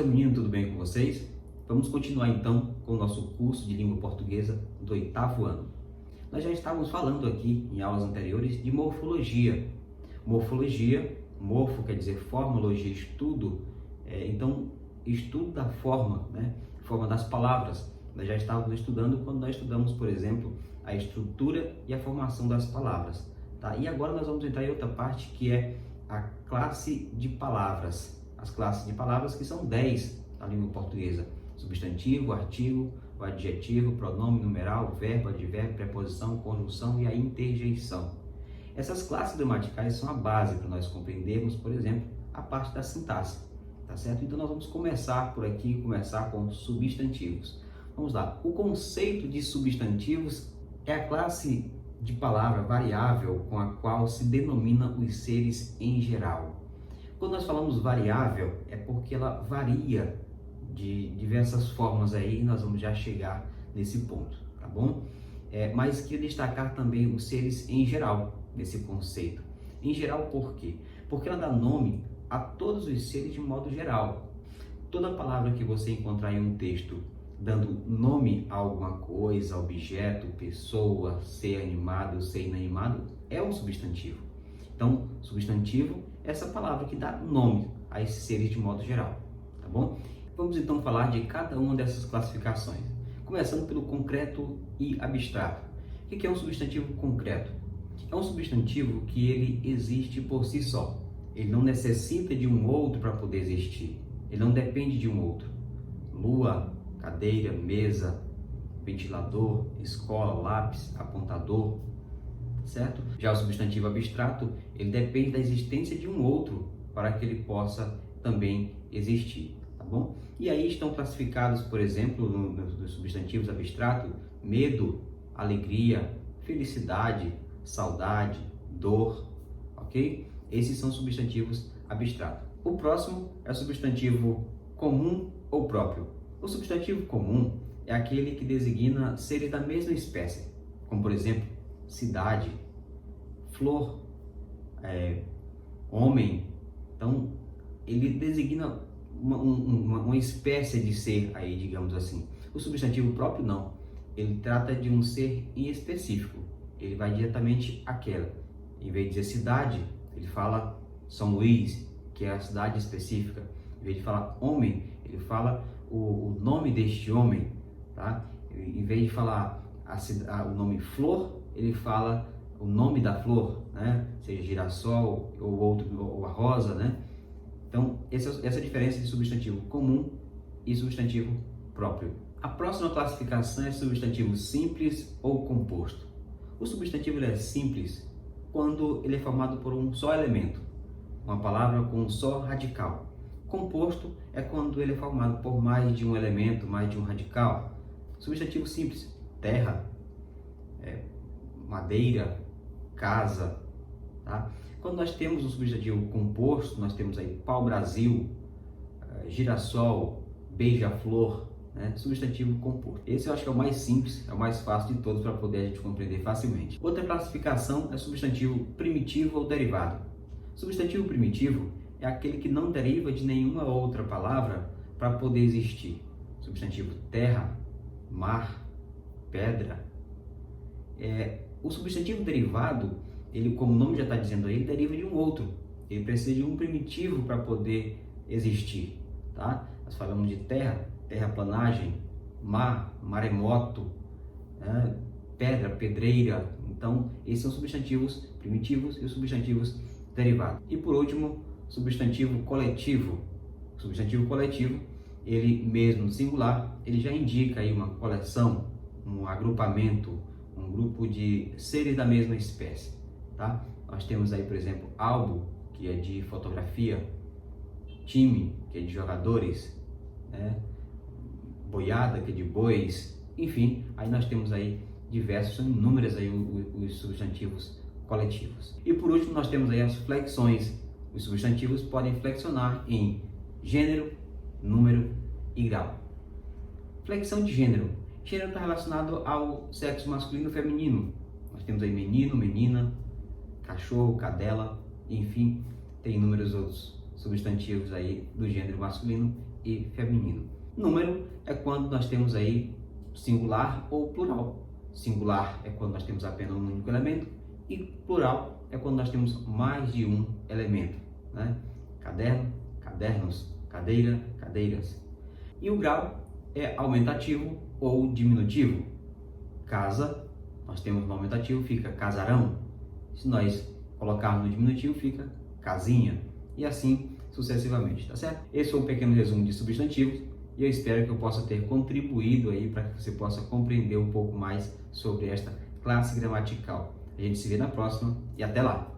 feminino, tudo bem com vocês? Vamos continuar então com o nosso curso de língua portuguesa do 8º ano. Nós já estávamos falando aqui em aulas anteriores de morfologia. Morfologia, morfo quer dizer forma, logia, estudo. Então, estudo da forma, forma das palavras. Nós já estávamos estudando quando nós estudamos, por exemplo, a estrutura e a formação das palavras. Tá? E agora nós vamos entrar em outra parte que é a classe de palavras. As classes de palavras que são 10 na língua portuguesa: substantivo, artigo, o adjetivo, pronome, numeral, verbo, advérbio, preposição, conjunção e a interjeição. Essas classes gramaticais são a base para nós compreendermos, por exemplo, a parte da sintaxe, tá certo? Então nós vamos começar por aqui, começar com substantivos. Vamos lá. O conceito de substantivos é a classe de palavra variável com a qual se denomina os seres em geral. Quando nós falamos variável, é porque ela varia de diversas formas aí, e nós vamos já chegar nesse ponto, tá bom? Mas queria destacar também os seres em geral, nesse conceito. Em geral por quê? Porque ela dá nome a todos os seres de modo geral. Toda palavra que você encontrar em um texto dando nome a alguma coisa, objeto, pessoa, ser animado, ser inanimado, é um substantivo. Então, substantivo é essa palavra que dá nome a esses seres de modo geral, tá bom? Vamos então falar de cada uma dessas classificações, começando pelo concreto e abstrato. O que é um substantivo concreto? É um substantivo que ele existe por si só. Ele não necessita de um outro para poder existir. Ele não depende de um outro. Lua, cadeira, mesa, ventilador, escola, lápis, apontador, certo? Já o substantivo abstrato, ele depende da existência de um outro para que ele possa também existir, tá bom? E aí estão classificados, por exemplo, nos substantivos abstratos, medo, alegria, felicidade, saudade, dor, ok? Esses são substantivos abstratos. O próximo é o substantivo comum ou próprio. O substantivo comum é aquele que designa seres da mesma espécie, como por exemplo, cidade, flor, homem. Então, ele designa uma espécie de ser aí, digamos assim. O substantivo próprio não. Ele trata de um ser em específico. Ele vai diretamente àquela. Em vez de dizer cidade, ele fala São Luís, que é a cidade específica. Em vez de falar homem, ele fala o nome deste homem, tá? Em vez de falar o nome flor, ele fala o nome da flor, né? Seja girassol ou a rosa, né? Então, essa é a diferença de substantivo comum e substantivo próprio. A próxima classificação é substantivo simples ou composto. O substantivo ele é simples quando ele é formado por um só elemento, uma palavra com um só radical. Composto é quando ele é formado por mais de um elemento, mais de um radical. Substantivo simples: terra, madeira, casa, tá? Quando nós temos um substantivo composto, nós temos aí pau-brasil, girassol, beija-flor, né? Substantivo composto. Esse eu acho que é o mais simples, é o mais fácil de todos para poder a gente compreender facilmente. Outra classificação é substantivo primitivo ou derivado. Substantivo primitivo é aquele que não deriva de nenhuma outra palavra para poder existir. Substantivo terra, mar, pedra. O substantivo derivado, ele, como o nome já está dizendo aí, ele deriva de um outro. Ele precisa de um primitivo para poder existir, tá? Nós falamos de terra, terraplanagem, mar, maremoto, pedra, pedreira. Então, esses são substantivos primitivos e os substantivos derivados. E por último, substantivo coletivo. O substantivo coletivo, ele mesmo singular, ele já indica aí uma coleção, um agrupamento, um grupo de seres da mesma espécie, tá? Nós temos aí, por exemplo, álbum, que é de fotografia, time, que é de jogadores, boiada, que é de bois, enfim, aí nós temos aí diversos, são inúmeros aí os substantivos coletivos. E por último, nós temos aí as flexões. Os substantivos podem flexionar em gênero, número e grau. Flexão de gênero. Gênero está relacionado ao sexo masculino e feminino. Nós temos aí menino, menina, cachorro, cadela, enfim, tem inúmeros outros substantivos aí do gênero masculino e feminino. Número é quando nós temos aí singular ou plural. Singular é quando nós temos apenas um único elemento e plural é quando nós temos mais de um elemento, né? Caderno, cadernos, cadeira, cadeiras. E o grau é aumentativo ou diminutivo. Casa, nós temos no aumentativo, fica casarão. Se nós colocarmos no diminutivo, fica casinha. E assim sucessivamente, tá certo? Esse foi um pequeno resumo de substantivos e eu espero que eu possa ter contribuído aí para que você possa compreender um pouco mais sobre esta classe gramatical. A gente se vê na próxima e até lá!